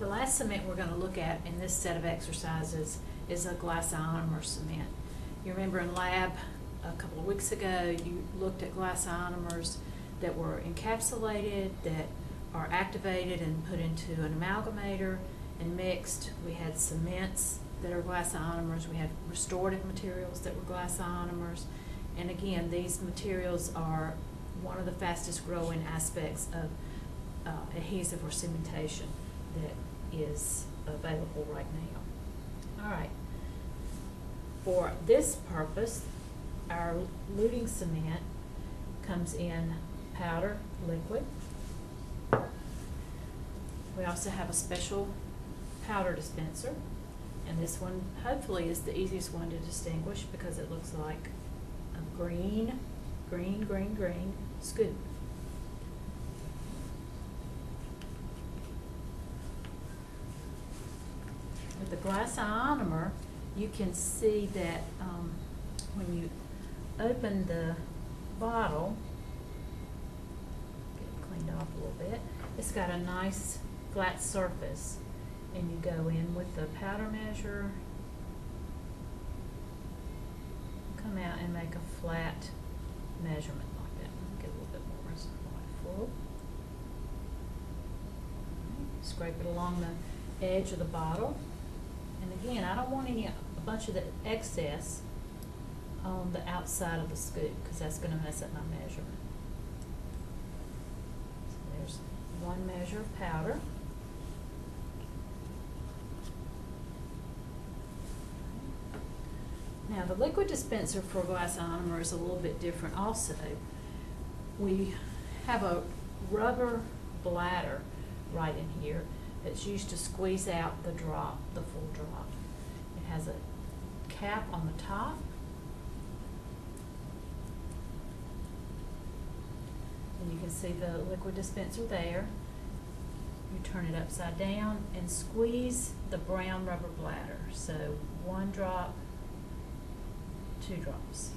The last cement we're going to look at in this set of exercises is a GlassIonomer cement. You remember in lab a couple of weeks ago you looked at GlassIonomers that were encapsulated, that are activated and put into an amalgamator and mixed. We had cements that are GlassIonomers, we had restorative materials that were GlassIonomers, and again these materials are one of the fastest growing aspects of adhesive or cementation that is available right now. All right, for this purpose our luting cement comes in powder, liquid. We also have a special powder dispenser, and this one hopefully is the easiest one to distinguish because it looks like a green scoop. With the GlassIonomer, you can see that when you open the bottle, get it cleaned off a little bit, it's got a nice flat surface, and you go in with the powder measure, come out and make a flat measurement like that. Get a little bit more, it's quite full. Scrape it along the edge of the bottle, and again, I don't want a bunch of the excess on the outside of the scoop because that's going to mess up my measurement. So there's one measure of powder. Now the liquid dispenser for GlassIonomer is a little bit different also. We have a rubber bladder right in here that's used to squeeze out the drop, the full drop. It has a cap on the top. And you can see the liquid dispenser there. You turn it upside down and squeeze the brown rubber bladder. So 1 drop, 2 drops.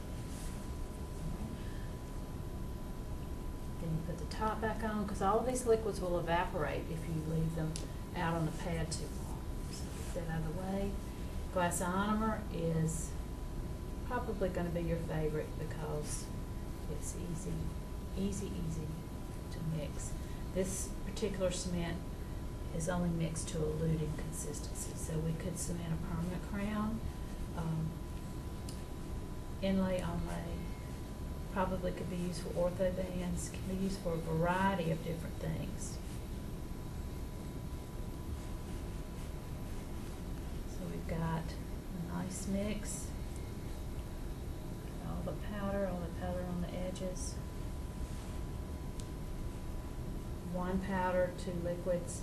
Then you put the top back on because all of these liquids will evaporate if you leave them out on the pad too long. So get that out of the way. GlassIonomer is probably going to be your favorite because it's easy to mix. This particular cement is only mixed to a luting consistency, so we could cement a permanent crown, inlay, onlay, probably could be used for ortho bands, can be used for a variety of different things. So we've got a nice mix, all the powder on the edges. 1 powder, 2 liquids,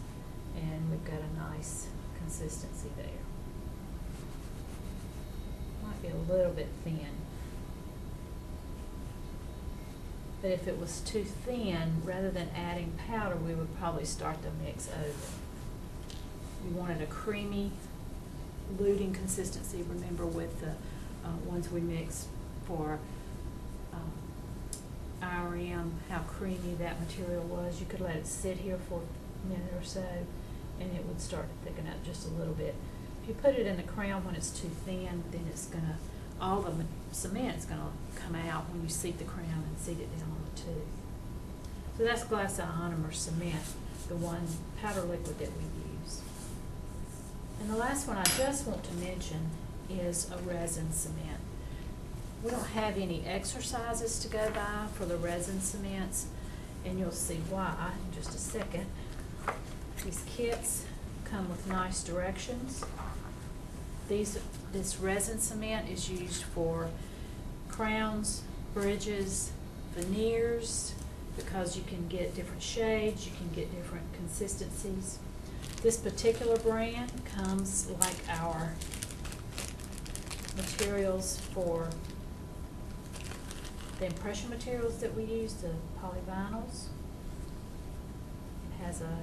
and we've got a nice consistency there. Might be a little bit thin. But if it was too thin, rather than adding powder, we would probably start the mix over. We wanted a creamy luting consistency. Remember with the ones we mixed for IRM, how creamy that material was. You could let it sit here for a minute or so and it would start to thicken up just a little bit. If you put it in the crown when it's too thin, then it's gonna, all the cement is gonna come out when you seat the crown and seat it down on the tooth. So that's GlassIonomer cement, the one powder liquid that we use. And the last one I just want to mention is a resin cement. We don't have any exercises to go by for the resin cements, and you'll see why in just a second. These kits come with nice directions. This resin cement is used for crowns, bridges, veneers, because you can get different shades, you can get different consistencies. This particular brand comes like our materials for the impression materials that we use, the polyvinyls. It has a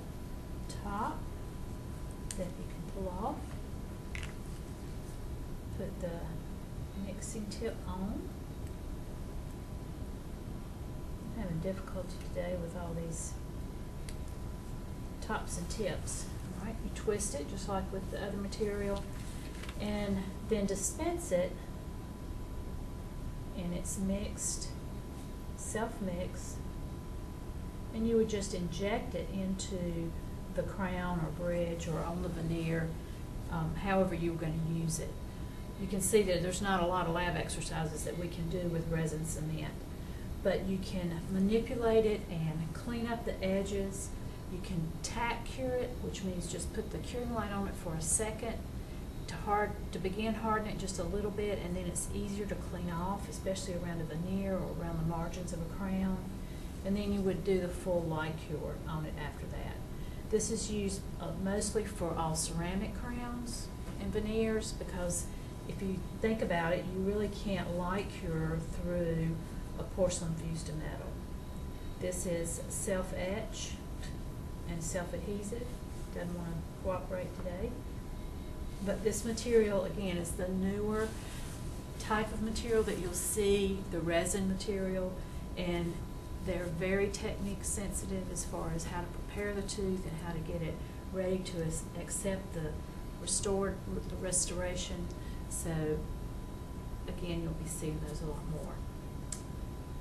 top that you can pull off. Put the mixing tip on. I'm having difficulty today with all these tops and tips. All right, you twist it just like with the other material, and then dispense it, and it's mixed, self-mixed, and you would just inject it into the crown or bridge or on the veneer, however you were going to use it. You can see that there's not a lot of lab exercises that we can do with resin cement, but you can manipulate it and clean up the edges. You can tack cure it, which means just put the curing light on it for a second to begin hardening it just a little bit, and then it's easier to clean off, especially around a veneer or around the margins of a crown. And then you would do the full light cure on it after that. This is used mostly for all ceramic crowns and veneers, because if you think about it, you really can't light cure through a porcelain fused to metal. This is self-etch and self-adhesive. Doesn't want to cooperate today. But this material, again, is the newer type of material that you'll see, the resin material, and they're very technique sensitive as far as how to prepare the tooth and how to get it ready to accept the restoration. So again, you'll be seeing those a lot more.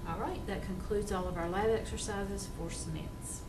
All right, that concludes all of our lab exercises for cements.